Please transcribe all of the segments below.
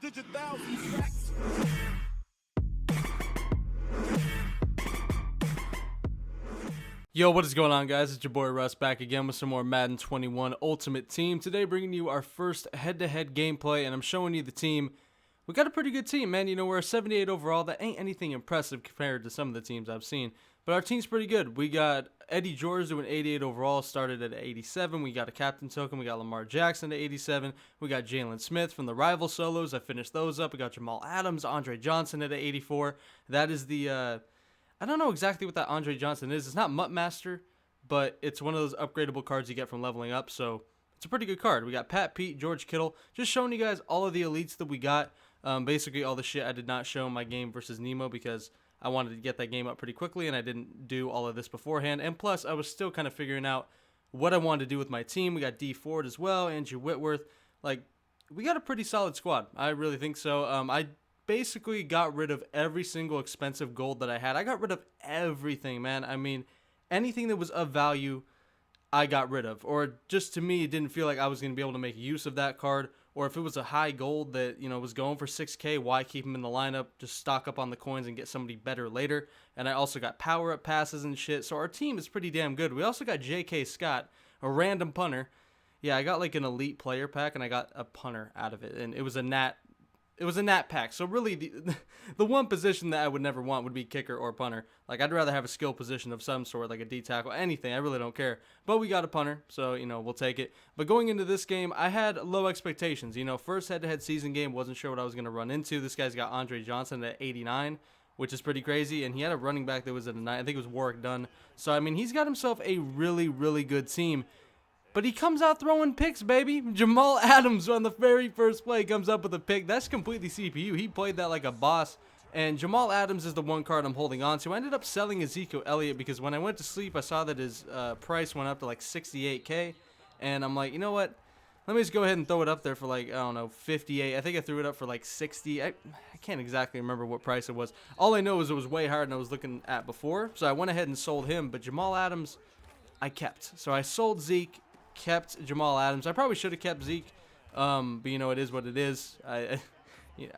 digit thousands stacks. Yo, what is going on, guys? It's your boy Russ back again with some more Madden 21 Ultimate Team. Today bringing you our first head-to-head gameplay, and I'm showing you the team. We got a pretty good team, man. You know, we're a 78 overall. That ain't anything impressive compared to some of the teams I've seen, but our team's pretty good. We got Eddie George doing 88 overall, started at 87. We got a captain token. We got Lamar Jackson at 87. We got Jalen Smith from the rival solos. I finished those up. We got Jamal Adams, Andre Johnson at 84. That is the I don't know exactly what that Andre Johnson is. It's not Mutt Master, but it's one of those upgradable cards you get from leveling up, so it's a pretty good card. We got Pat Pete, George Kittle, just showing you guys all of the elites that we got. Basically all the shit I did not show in my game versus Nemo because I wanted to get that game up pretty quickly and I didn't do all of this beforehand. And plus, I was still kind of figuring out what I wanted to do with my team. We got D Ford as well, Andrew Whitworth. Like, we got a pretty solid squad. I really think so. I basically got rid of every single expensive gold that I had. I got rid of everything, man. I mean, anything that was of value, I got rid of. Or just to me, it didn't feel like I was going to be able to make use of that card. Or if it was a high gold that, you know, was going for 6K, why keep him in the lineup? Just stock up on the coins and get somebody better later. And I also got power-up passes and shit. So our team is pretty damn good. We also got J.K. Scott, a random punter. Yeah, I got like an elite player pack, and I got a punter out of it. And it was a nat pack. So really, the one position that I would never want would be kicker or punter. Like, I'd rather have a skill position of some sort, like a D tackle, anything. I really don't care. But we got a punter, so, you know, we'll take it. But going into this game, I had low expectations. You know, first head-to-head season game, wasn't sure what I was going to run into. This guy's got Andre Johnson at 89, which is pretty crazy. And he had a running back that was at a 9. I think it was Warwick Dunn. So, I mean, he's got himself a really, really good team. But he comes out throwing picks, baby. Jamal Adams on the very first play comes up with a pick. That's completely CPU. He played that like a boss. And Jamal Adams is the one card I'm holding on to. I ended up selling Ezekiel Elliott because when I went to sleep, I saw that his price went up to like 68K. And I'm like, you know what? Let me just go ahead and throw it up there for like, I don't know, 58. I think I threw it up for like 60. I can't exactly remember what price it was. All I know is it was way higher than I was looking at before. So I went ahead and sold him. But Jamal Adams, I kept. So I sold Zeke, kept Jamal Adams. I probably should have kept Zeke, but you know, it is what it is. I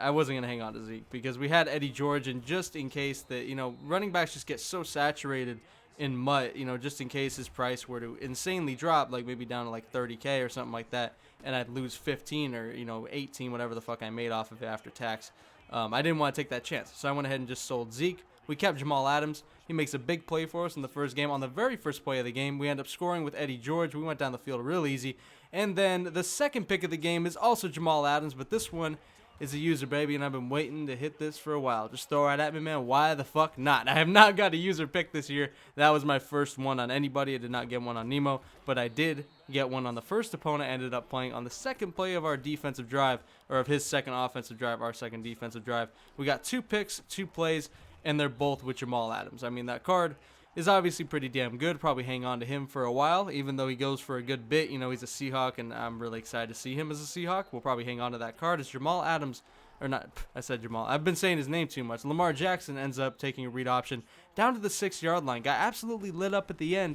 wasn't going to hang on to Zeke because we had Eddie George, and just in case that, you know, running backs just get so saturated in Mutt, you know, just in case his price were to insanely drop, like maybe down to like 30K or something like that, and I'd lose 15 or, you know, 18, whatever the fuck I made off of it after tax. I didn't want to take that chance, so I went ahead and just sold Zeke. We kept Jamal Adams. He makes a big play for us in the first game. On the very first play of the game, we end up scoring with Eddie George. We went down the field real easy. And then the second pick of the game is also Jamal Adams, but this one is a user, baby, and I've been waiting to hit this for a while. Just throw right at me, man. Why the fuck not? I have not got a user pick this year. That was my first one on anybody. I did not get one on Nemo, but I did get one on the first opponent. I ended up playing on the second play of our defensive drive, or of his second offensive drive, our second defensive drive. We got 2 picks, 2 plays, and they're both with Jamal Adams. I mean, that card is obviously pretty damn good. Probably hang on to him for a while, even though he goes for a good bit. You know, he's a Seahawk, and I'm really excited to see him as a Seahawk. We'll probably hang on to that card. It's Jamal Adams, or not, I said Jamal. I've been saying his name too much. Lamar Jackson ends up taking a read option down to the 6-yard line. Got absolutely lit up at the end,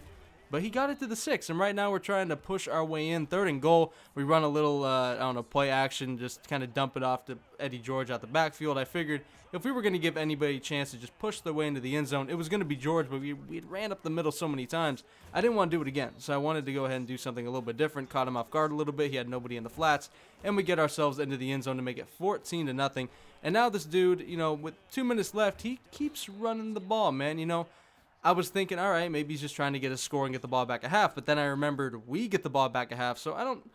but he got it to the 6, and right now we're trying to push our way in. 3rd and goal. We run a little, I don't know, play action, just kind of dump it off to Eddie George out the backfield. I figured if we were going to give anybody a chance to just push their way into the end zone, it was going to be George, but we ran up the middle so many times. I didn't want to do it again, so I wanted to go ahead and do something a little bit different. Caught him off guard a little bit. He had nobody in the flats, and we get ourselves into the end zone to make it 14-0. And now this dude, you know, with 2 minutes left, he keeps running the ball, man. You know, I was thinking, all right, maybe he's just trying to get a score and get the ball back at half, but then I remembered we get the ball back at half, so I don't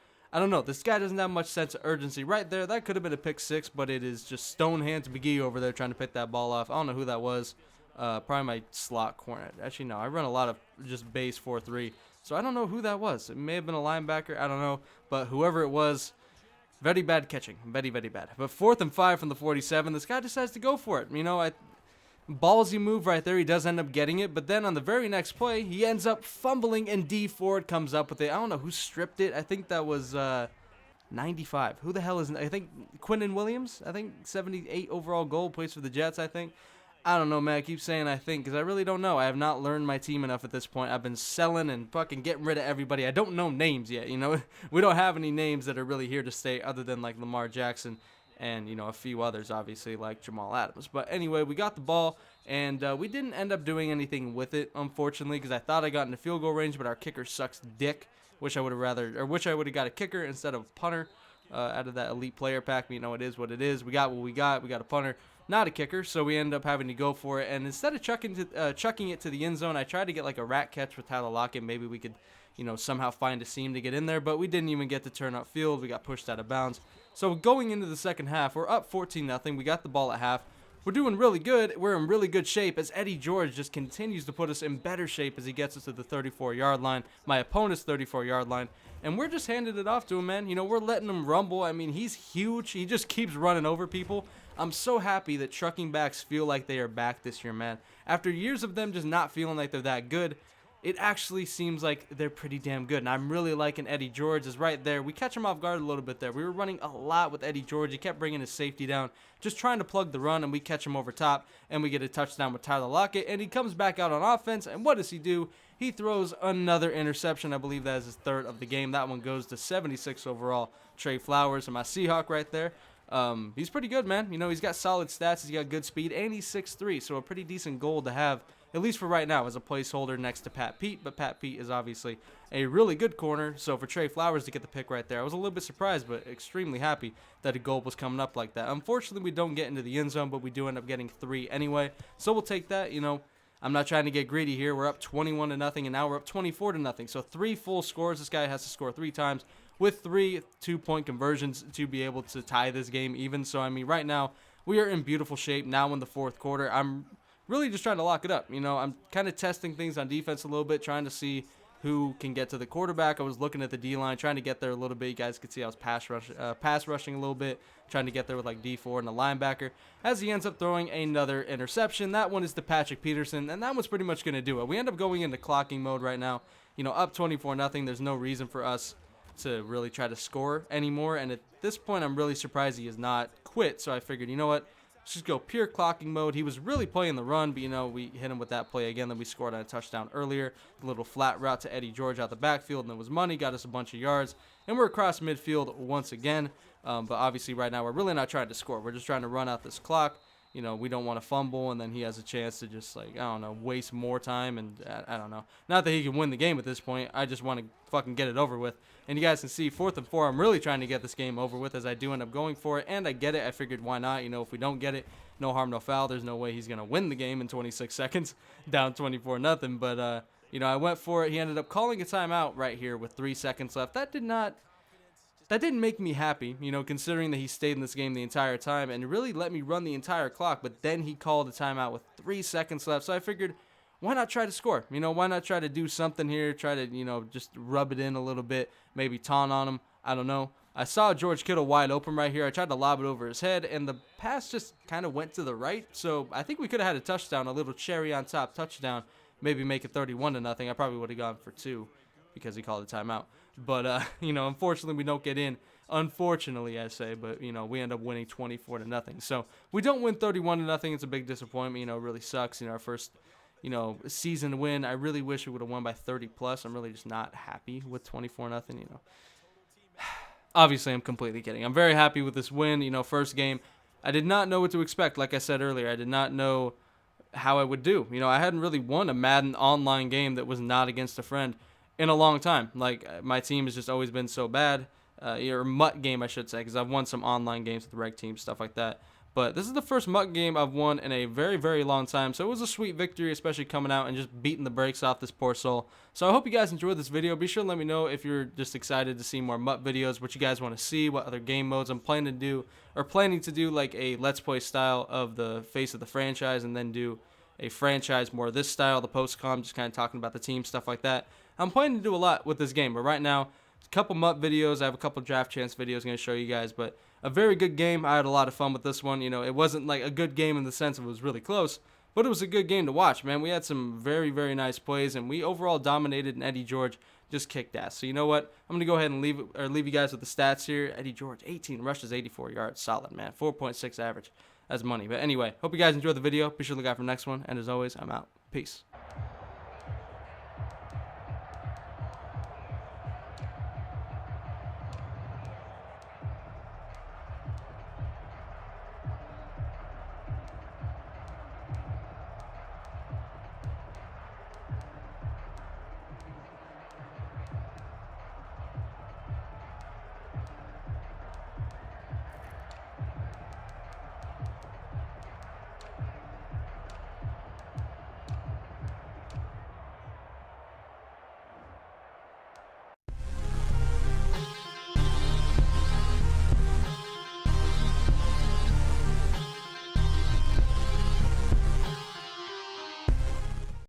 know. This guy doesn't have much sense of urgency. Right there, that could have been a pick 6, but it is just Stone Hands McGee over there trying to pick that ball off. I don't know who that was. Probably my slot corner. Actually, no, I run a lot of just base 4-3, so I don't know who that was. It may have been a linebacker. I don't know, but whoever it was, very bad catching. Very, very bad. But 4th and 5 from the 47, this guy decides to go for it. You know, ballsy move right there. He does end up getting it, but then on the very next play, he ends up fumbling, and D Ford comes up with it. I don't know who stripped it. I think that was 95. Who the hell is? I think Quinnen Williams. I think 78 overall goal, plays for the Jets. I think. I don't know, man. I keep saying I think because I really don't know. I have not learned my team enough at this point. I've been selling and fucking getting rid of everybody. I don't know names yet, you know. We don't have any names that are really here to stay other than like Lamar Jackson and, a few others, obviously, like Jamal Adams. But anyway, we got the ball, and we didn't end up doing anything with it, unfortunately, because I thought I got into field goal range, but our kicker sucks dick. Wish I would have got a kicker instead of a punter out of that elite player pack. But, it is what it is. We got what we got. We got a punter, not a kicker, so we end up having to go for it. And instead of chucking it to the end zone, I tried to get like a rat catch with Tyler Lockett. Maybe we could, somehow find a seam to get in there, but we didn't even get to turn upfield. We got pushed out of bounds. So going into the second half, we're up 14-0. We got the ball at half. We're doing really good. We're in really good shape as Eddie George just continues to put us in better shape as he gets us to the 34-yard line, my opponent's 34-yard line, and we're just handing it off to him, man. We're letting him rumble. I mean, he's huge. He just keeps running over people. I'm so happy that trucking backs feel like they are back this year, man. After years of them just not feeling like they're that good, it actually seems like they're pretty damn good, and I'm really liking Eddie George is right there. We catch him off guard a little bit there. We were running a lot with Eddie George. He kept bringing his safety down, just trying to plug the run, and we catch him over top, and we get a touchdown with Tyler Lockett, and he comes back out on offense, and what does he do? He throws another interception. I believe that is his third of the game. That one goes to 76 overall. Trey Flowers and my Seahawk right there. He's pretty good, man. He's got solid stats. He's got good speed, and he's 6'3", so a pretty decent goal to have, at least for right now, as a placeholder next to Pat Pete. But Pat Pete is obviously a really good corner, so for Trey Flowers to get the pick right there, I was a little bit surprised, but extremely happy that a goal was coming up like that. Unfortunately, we don't get into the end zone, but we do end up getting 3 anyway, so we'll take that. I'm not trying to get greedy here. We're up 21-0, and now we're up 24-0, so 3 full scores. This guy has to score 3 times with 3 2-point conversions to be able to tie this game even. So, I mean, right now, we are in beautiful shape now in the fourth quarter. I'm really just trying to lock it up. I'm kind of testing things on defense a little bit, trying to see who can get to the quarterback. I was looking at the D-line, trying to get there a little bit. You guys could see I was pass rushing a little bit, trying to get there with like D4 and the linebacker, as he ends up throwing another interception. That one is to Patrick Peterson, and that one's pretty much going to do it. We end up going into clocking mode right now. Up 24-0. There's no reason for us to really try to score anymore, and at this point, I'm really surprised he has not quit. So I figured, you know what? Let's just go pure clocking mode. He was really playing the run, but, we hit him with that play again that we scored on a touchdown earlier. A little flat route to Eddie George out the backfield, and it was money, got us a bunch of yards. And we're across midfield once again. But obviously right now we're really not trying to score. We're just trying to run out this clock. We don't want to fumble, and then he has a chance to just, waste more time. And I don't know. Not that he can win the game at this point. I just want to fucking get it over with. And you guys can see 4th and 4, I'm really trying to get this game over with, as I do end up going for it. And I get it. I figured, why not? If we don't get it, no harm, no foul. There's no way he's going to win the game in 26 seconds, down 24-0. But, I went for it. He ended up calling a timeout right here with 3 seconds left. That didn't make me happy, considering that he stayed in this game the entire time and really let me run the entire clock. But then he called a timeout with 3 seconds left. So I figured, why not try to score? Why not try to do something here? Try to, just rub it in a little bit, maybe taunt on him. I don't know. I saw George Kittle wide open right here. I tried to lob it over his head, and the pass just kind of went to the right. So I think we could have had a touchdown, a little cherry on top touchdown, maybe make it 31-0. I probably would have gone for 2 because he called a timeout. But, unfortunately, we don't get in. Unfortunately, I say, but, we end up winning 24-0. So we don't win 31-0. It's a big disappointment. It really sucks. Our first, season win. I really wish we would have won by 30+. I'm really just not happy with 24-0, Obviously, I'm completely kidding. I'm very happy with this win. First game, I did not know what to expect. Like I said earlier, I did not know how I would do. I hadn't really won a Madden online game that was not against a friend in a long time. Like, my team has just always been so bad, or MUT game, I should say, because I've won some online games with the reg team, stuff like that. But this is the first MUT game I've won in a very, very long time, so it was a sweet victory, especially coming out and just beating the brakes off this poor soul. So I hope you guys enjoyed this video. Be sure to let me know if you're just excited to see more MUT videos, what you guys want to see, what other game modes I'm planning to do, like a Let's Play style of the face of the franchise, and then do a franchise more this style, the post-com, just kind of talking about the team, stuff like that. I'm planning to do a lot with this game, but right now, a couple MUT videos. I have a couple draft chance videos I'm going to show you guys, but a very good game. I had a lot of fun with this one. It wasn't like a good game in the sense it was really close, but it was a good game to watch, man. We had some very, very nice plays, and we overall dominated, and Eddie George just kicked ass. So you know what? I'm going to go ahead and leave you guys with the stats here. Eddie George, 18 rushes, 84 yards. Solid, man. 4.6 average. That's money. But anyway, hope you guys enjoyed the video. Be sure to look out for the next one, and as always, I'm out. Peace.